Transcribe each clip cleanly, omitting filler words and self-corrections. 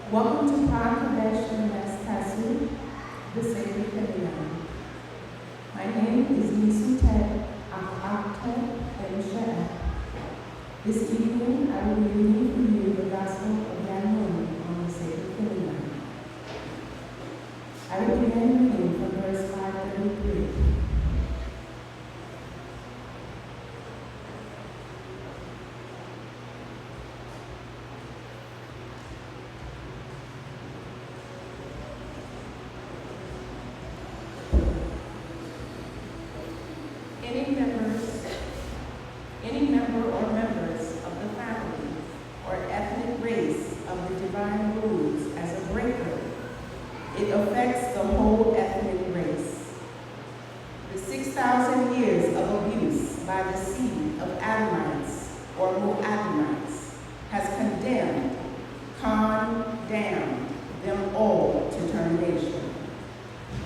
Welcome to Proclamation Mastasu, the Sacred Feminine. My name is Hatep and This evening, I will be reading for you the Gospel of Yanon on the Sacred Feminine. I will begin reading from verse 533. Any member or members of the family or ethnic race of the divine rules as a breaker, it affects the whole ethnic race. The 6,000 years of abuse by the seed of Adamites or Muadamites has condemned them all to termination,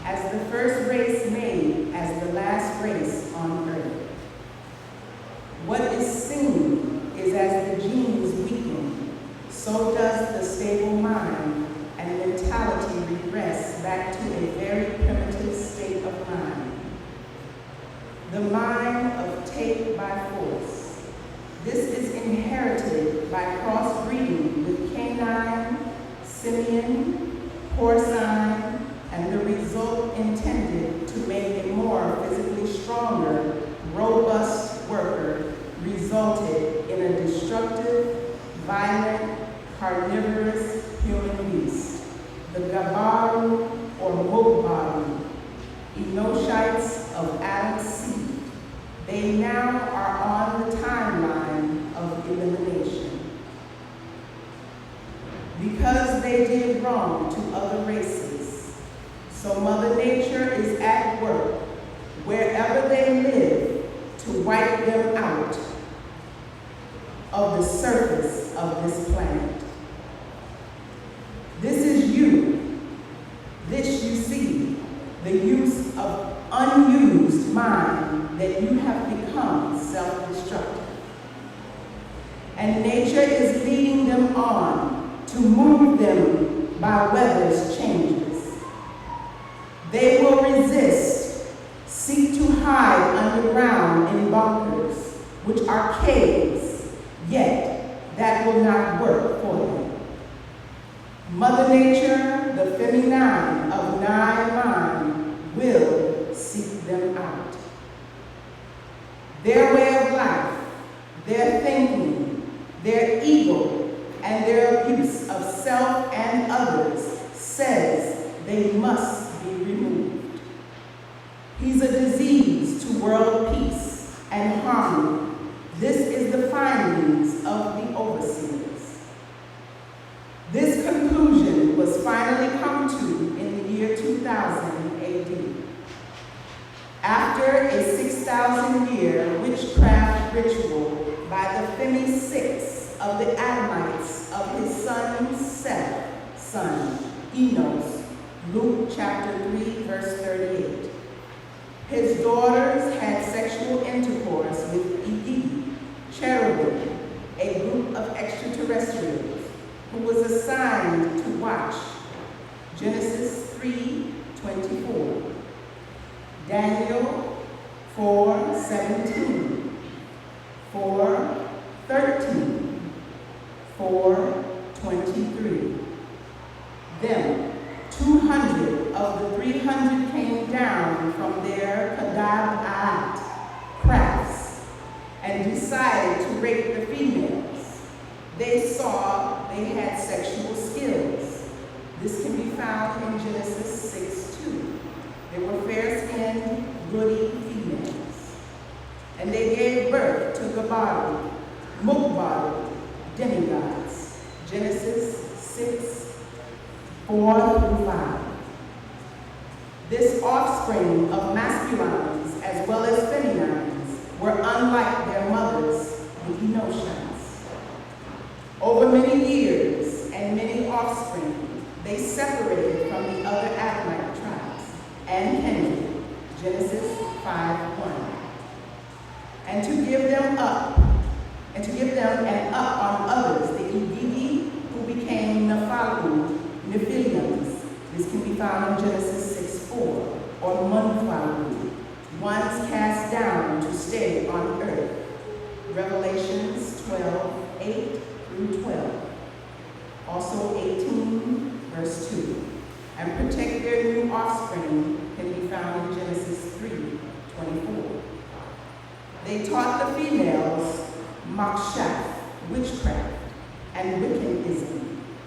as the first race made as the last race on earth. What is seen is as the genes weaken, so does the stable mind and mentality regress back to a very primitive state of mind. The mind of take by force. This is inherited by crossbreeding with canine, simian, porcine, and the result intended to make a more physically stronger, robust worker resulted in a destructive, violent, carnivorous human beast, the Gabaru or Mugbaru, Enoshites of Adam's seed. They now are on the timeline of elimination. Because they did wrong to other races, so Mother Nature is at work wherever they live to wipe them out of the surface of this planet. This is you. This you see, the use of unused mind that you have become self-destructive. And nature is leading them on to move them by weather's changes. They will resist, seek to hide underground in bunkers, which are caves, yet that will not work for them. Mother Nature, the feminine of nine mind, will seek them out. Their way of life, their thinking, their ego, and their abuse of self and others says they must be removed. He's a disease to world peace and harmony. This is the findings of the overseers. This conclusion was finally come to in the year 2000 AD. After a 6,000-year witchcraft ritual by the Femi Six of the Adamites of his son Seth's son, Enos, Luke chapter 3, verse 38. His daughters had sexual intercourse with Igi, cherubim, a group of extraterrestrials, who was assigned to watch. Genesis 3:24. Daniel 4:17. 4:13. 4:23. Then 200 of the 300 came down from their Kadab-at crafts and decided to rape the females. They saw they had sexual skills. This can be found in Genesis 6:2. They were fair-skinned, ruddy females. And they gave birth to Gabaru, Mukbaru, demigods. Genesis 6:4-5. This offspring of masculines as well as feminines were unlike their mothers, the Enoshites. Over many years and many offspring, they separated from the other Adamite tribes and kindred. Genesis 5:1. And to give them an up on others, the Igigi, who became Nephalim, found in Genesis 6:4, or Munfaru, ones cast down to stay on earth. Revelations 12:8 through 12. Also 18, verse 2. And protect their new offspring can be found in Genesis 3:24. They taught the females Makshaf, witchcraft, and Wiccanism.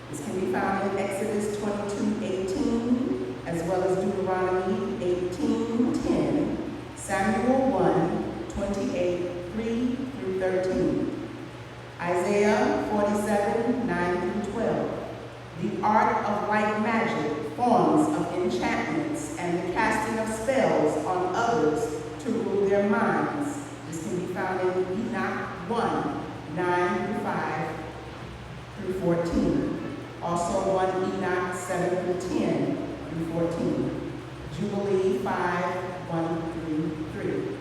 This can be found in Exodus 22:18, as well as Deuteronomy 18:10, Samuel 1:28, 3-13, Isaiah 47:9-12. The art of white magic, forms of enchantments, and the casting of spells on others to rule their minds. This can be found in Enoch 1:9-5-14. Also 1 Enoch 7-10-14. Jubilee 5:1-3.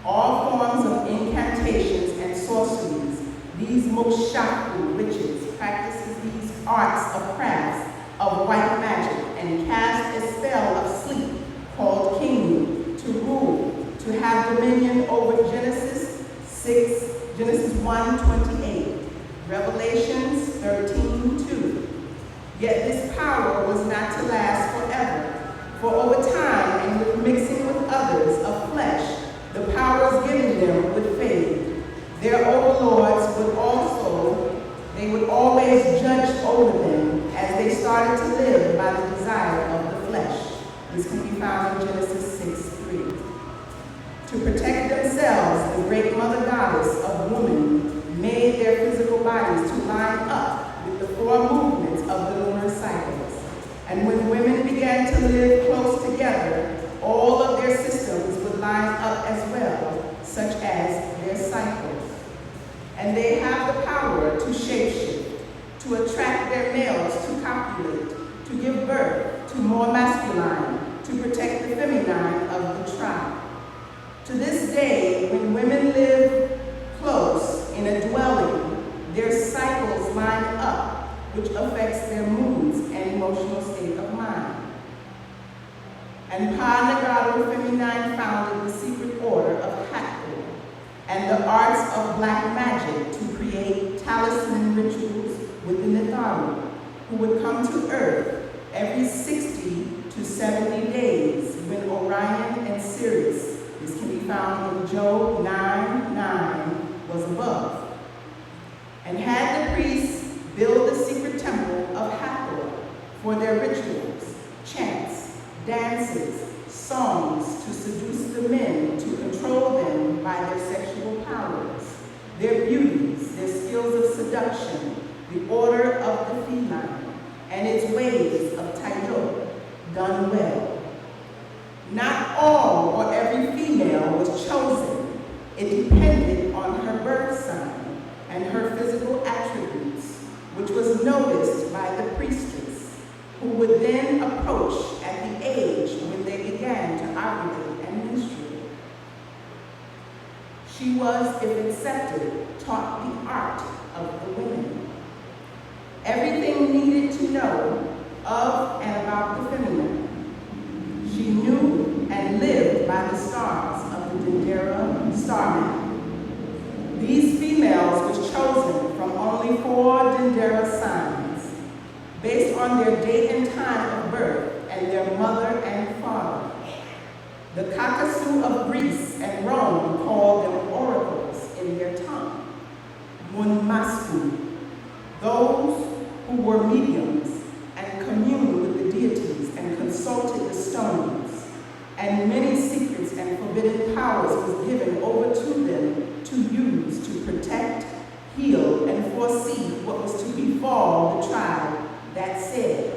All forms of incantations and sorceries, these Mokshaku witches practices these arts of crafts of white magic and cast a spell of sleep called kingdom to rule, to have dominion over Genesis 1:28, Revelations 13:2. Yet this power was not to last forever, for over time and with mixing with others of flesh, the powers given them would fade. Their overlords would always judge over them as they started to live by the desire of the flesh. This can be found in Genesis 6:3. To protect themselves, the great mother goddess of woman made their physical bodies to line up with the four movements of the lunar cycles. And when women began to live close together, all of their systems would line up as well, such as their cycles. And they have the power to shapeshift, to attract their males to copulate, to give birth to more masculine, to protect the feminine of the tribe. To this day, when women live close in a dwelling, their cycles line up, which affects their moods and emotional state of mind. And Pa Nagaru Feminine founded the secret order of Hatep and the arts of black magic to create talisman rituals with the Natharu, who would come to earth every 60 to 70 days when Orion and Sirius, this can be found in Job 9:9, was above. And had the priests build the secret temple of Hathor for their rituals, chants, dances, songs to seduce the men, to control them by their sexual powers, their beauties, their skills of seduction, the order of the feline, and its ways of tayo, done well. Not all or every female was chosen. It depended on her birth sign and her physical attributes, which was noticed by the priestess, who would then approach at the age when they began to ovulate and menstruate. She was, if accepted, taught the art of the women. Everything needed to know of and about the feminine. She knew and lived by the stars of the Dendera star map. These females was chosen from only 4 Dendera signs, based on their date and time of birth and their mother and father. The Kakasu of Greece and Rome called them oracles in their tongue, Munmasku, those who were mediums and communed with the deities and consulted the stones, and many secrets and forbidden powers was given over to them to use to protect, heal, and foresee what was to befall the tribe that said.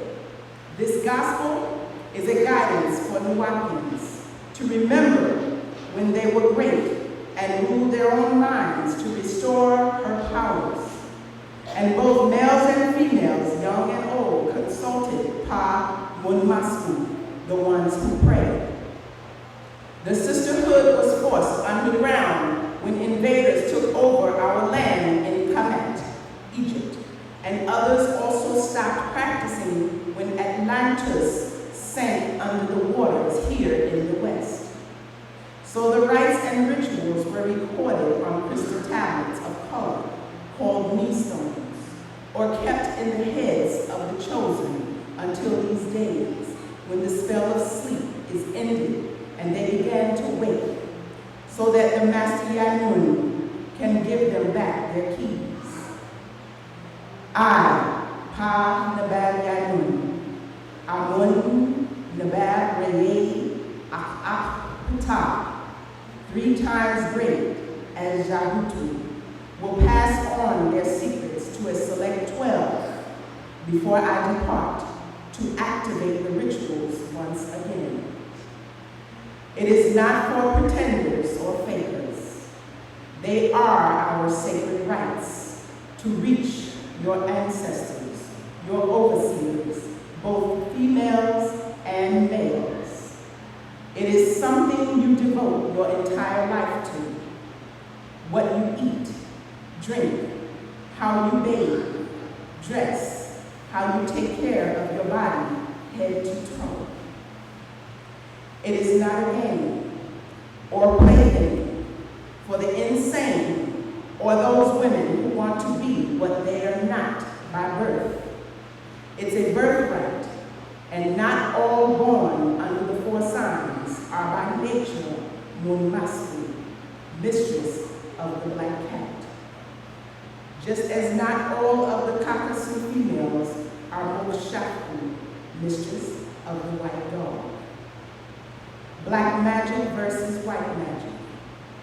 This gospel is a guidance for Nuwapians to remember when they were great and ruled their own minds to restore her powers. And both males and females, young and old, consulted Pa Munmasku, the ones who prayed. The sisterhood was forced underground when invaders took over our land in Kemet, Egypt, and others also stopped practicing when Atlantis sank under the waters here in the West. So the rites and rituals were recorded on crystal tablets of color called knee stones, or kept in the heads of the chosen until these days when the spell of sleep is ended and they began to wake, so that the Master Yanun can give them back their keys. I, Pa Nabab Yanun, Amun Nabab Reye Ak Pata, 3 times great as Jahutu, will pass on their secrets to a select 12 before I depart to activate the rituals once again. It is not for pretenders or fakers. They are our sacred rites to reach your ancestors, your overseers, both females and males. It is something you devote your entire life to. What you eat, drink, how you bathe, dress, how you take care of your body, head to toe. It is not a game or plaything for the insane or those women who want to be what they are not by birth. It's a birthright, and not all born under the 4 signs are by nature Munmasku, mistress of the black cat. Just as not all of the Kakasu females are Mokshaku, mistress of the white dog. Black magic versus white magic,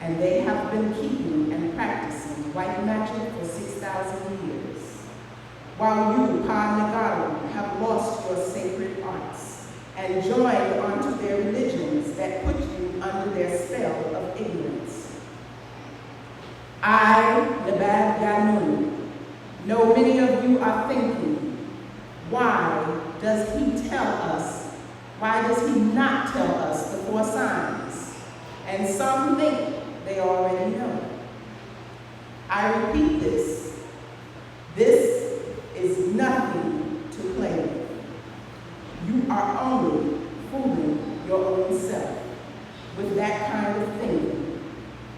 and they have been keeping and practicing white magic for 6,000 years. While you, Pa Nagaru, have lost your sacred arts and joined onto their religions that put you under their spell of ignorance. I, Nabab Yanun, know many of you are thinking, why does he tell us? Why does he not tell us the 4 signs? And some think they already know. I repeat this. This is nothing to play with. You are only fooling your own self with that kind of thinking.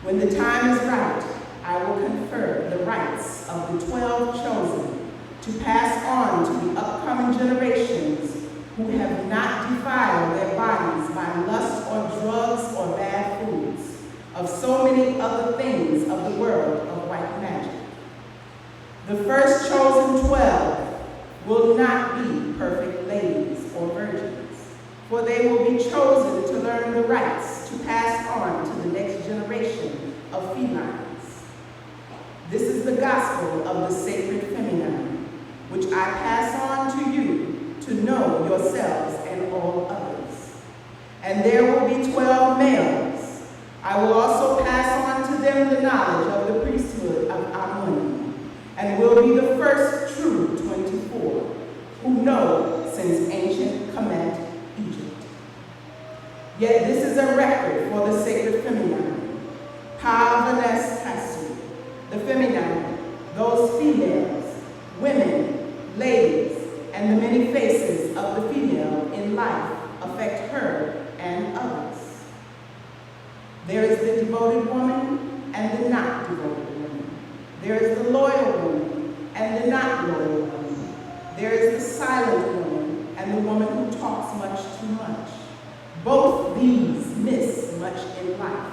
When the time is right, I will confer the rights of the 12 chosen to pass on to the upcoming generations who have not defiled their bodies by lust or drugs or bad foods, of so many other things of the world of white magic. The first chosen 12 will not be perfect ladies or virgins, for they will be chosen to learn the rights to pass on to the next generation of felines. This is the gospel of the sacred feminine, which I pass on to you to know yourselves and all others. And there will be 12 males. I will also pass on to them the knowledge of the priesthood of Amun, and will be the first true 24 who know since ancient Kemet, Egypt. Yet this is a record for the sacred feminine. Pa-Vanes Tasu, the feminine, those females, women, ladies, and the many faces of the female in life affect her and others. There is the devoted woman and the not devoted woman. There is the loyal woman and the not loyal woman. There is the silent woman and the woman who talks much too much. Both these miss much in life.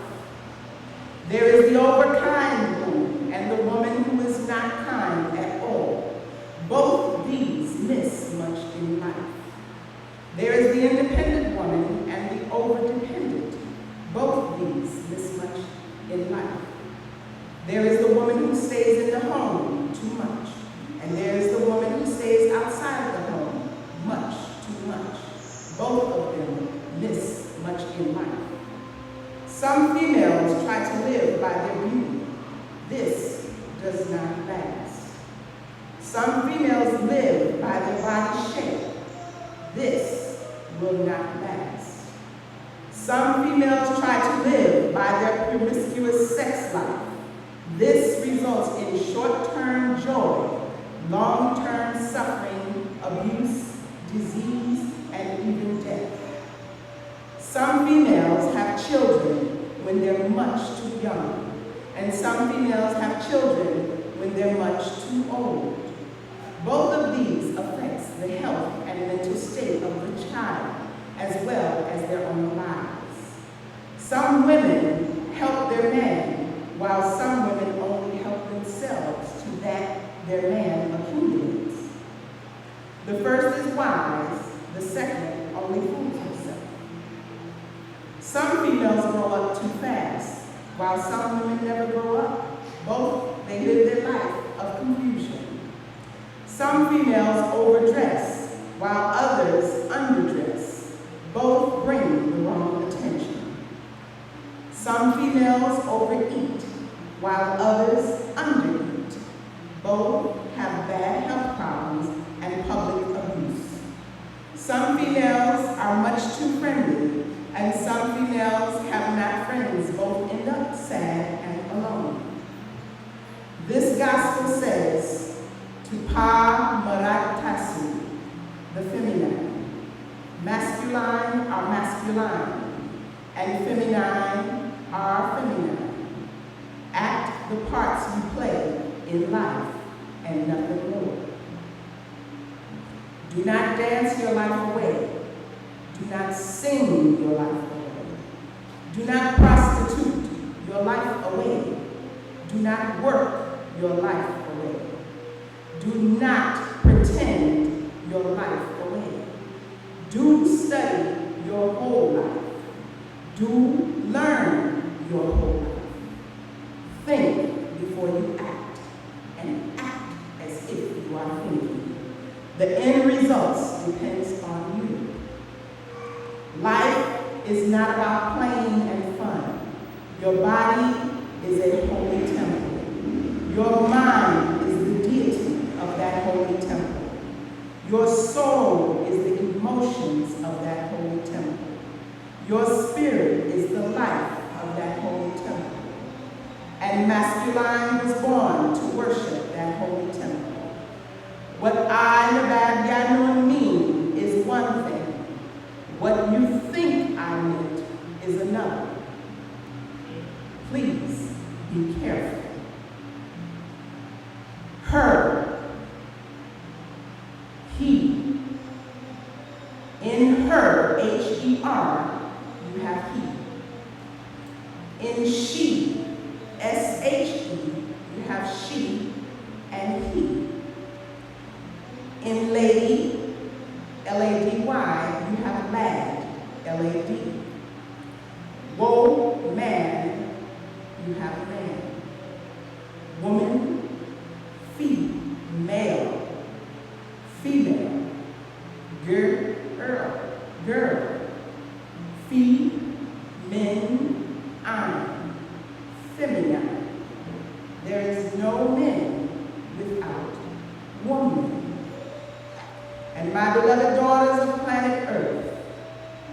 There is the overkind woman and the woman who is not kind at all. Both these miss much in life. There is the independent woman and the overdependent. Both these miss much in life. There is the woman who stays in the home too much, and there is the woman who stays outside the home much too much. Both of them miss much in life. Some females try to live by their beauty. This does not last. Some females live by their body shape. This will not last. Some females try to live by their promiscuous sex life. This results in short-term joy, long-term suffering, abuse, disease, and even death. when they're much too young, and some females have children when they're much too old. Both of these affects the health and mental state of the child, as well as their own lives. Some women help their man, while some women only help themselves to that their man accumulates. The first is wise, the second only fools himself. Some females grow up too fast, while some women never grow up. Both, they live their life of confusion. Some females overdress, while others underdress. Both bring the wrong attention. Some females overeat, while others undereat. Both have bad health problems and public abuse. Some females are much too friendly, and some females have not friends. Both end up sad and alone. This gospel says, to pa maratasu, the feminine. Masculine are masculine, and feminine are feminine. Act the parts you play in life, and nothing more. Do not dance your life away. Do not sing your life away. Do not prostitute your life away. Do not work your life away. Do not pretend your life away. Do study your whole life. Do learn your whole life. Think before you act, and act as if you are thinking. The end results depends on you. Life is not about playing and fun. Your body is a holy temple. Your mind is the deity of that holy temple. Your soul is the emotions of that holy temple. Your spirit is the life of that holy temple. And masculine was born to worship that holy temple. What I, Nabab Yanun, mean is one thing. What you think I meant is another. Please be careful. Her, he. In her, H-E-R, you have he. In she, S-H-E, you have she and he. In lady, L-A-D-Y, you have lad, L-A-D. Woe, man, you have man. Woman, male, female. Girl. Fee, men, iron. Feminine. There is no men without woman. And my beloved daughters of planet Earth,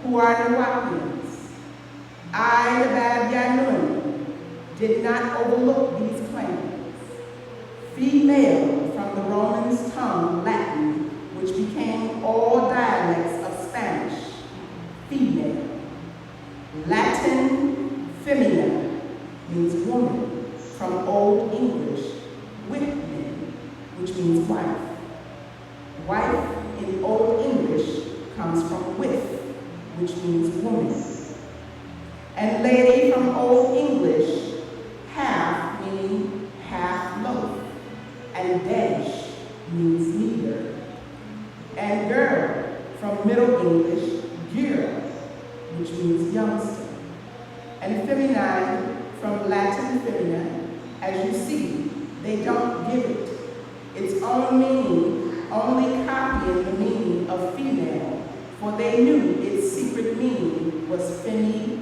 who are Nawapians, I, Nabab Yanun, did not overlook these claims. Female from the Romans' tongue, Latin, which became all dialects of Spanish, female. Latin, femina, means woman, from Old English, whitman, which means wife. Wife in Old English comes from with, which means woman. And lady from Old English, half meaning half loaf, and dash means neither. And girl from Middle English, gira, which means youngster. And feminine from Latin femina, as you see, they don't give it its own meaning, only copying the meaning of female, for they knew its secret meaning was femi,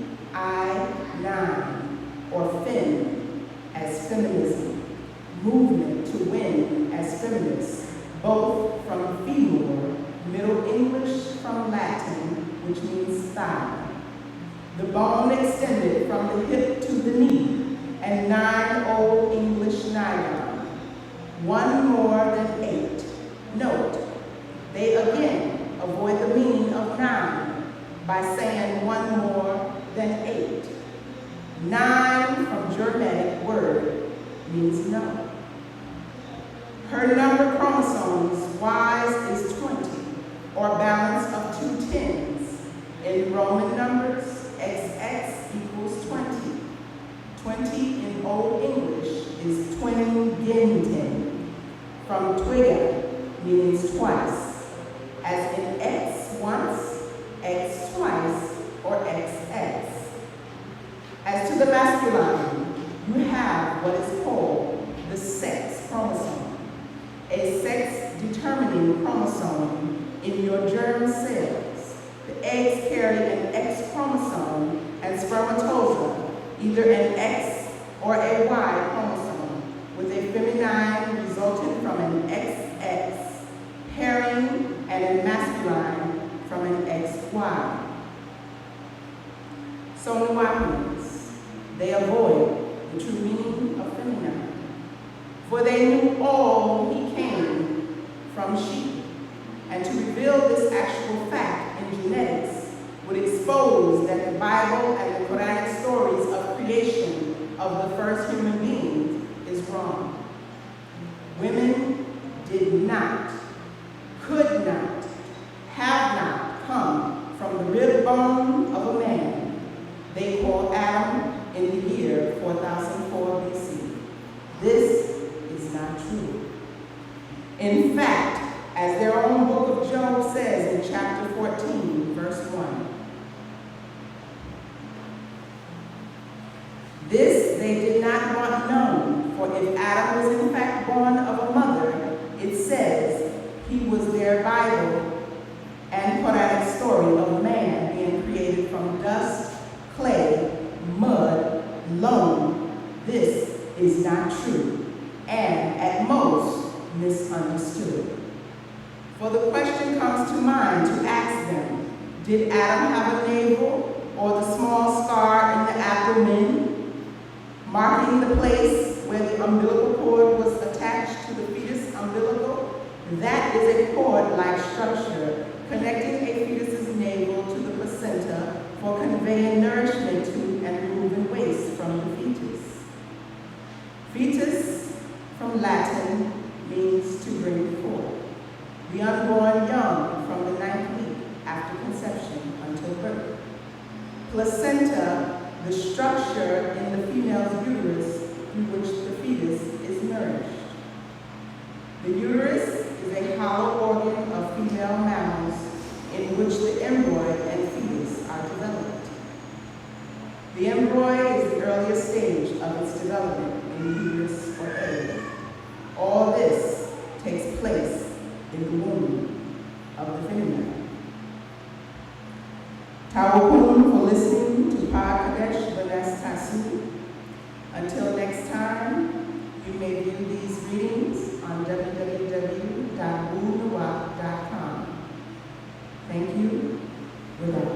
or fem, as feminism, movement to win as feminists, both from femur, Middle English from Latin, which means thigh. The bone extended from the hip to the knee, and 9 Old English nylon, 1 more than 8. Note, they again avoid the meaning of 9 by saying 1 more than 8. 9 from Germanic word means no. Her number chromosomes wise is 20, or balance of 2 tens. In Roman numbers, XX equals 20. 20 in Old English is twingenten, from twiga, means twice, as in X once, X twice, or XX. As to the masculine, you have what is called the sex chromosome, a sex-determining chromosome in your germ cells. The eggs carry an X chromosome and spermatozoa, either an X or a Y chromosome, with a feminine resulting from an XX, pairing, and a masculine from an XY. So Nuwapians, they avoid the true meaning of feminine, for they knew all he came from sheep, and to reveal this actual fact in genetics would expose that the Bible and the Quranic stories of creation of the first human beings is wrong. Women did not, could not, have not come from the rib bone of a man they call Adam in the year 4004 BC. This is not true. In fact, as their own book of Job says in chapter 14, verse 1, this they did not want known, for if Adam was in fact born of a mother, it says he was their Bible and Quranic story of man being created from dust, clay, mud, loam. This is not true, and at most misunderstood. For the question comes to mind to ask them, did Adam have a navel or the small scar in the abdomen, marking the place where the umbilical cord was attached to the fetus umbilical? That is a cord-like structure connecting a fetus's navel to the placenta for conveying nourishment to and removing waste from the fetus. Fetus, from Latin, means to bring forth. The unborn young from the 9th week after conception until birth. Placenta, the structure in the female's uterus through which the fetus is nourished. The uterus is a hollow organ of female mammals in which the embryo and fetus are developed. The embryo is the earliest stage of its development in the uterus or egg. All this takes place in the womb of the feminine. Tawakun for listening to Pa Kadesh Banas Tasu. Until next time, you may view these readings on www.woonawap.com. Thank you. Without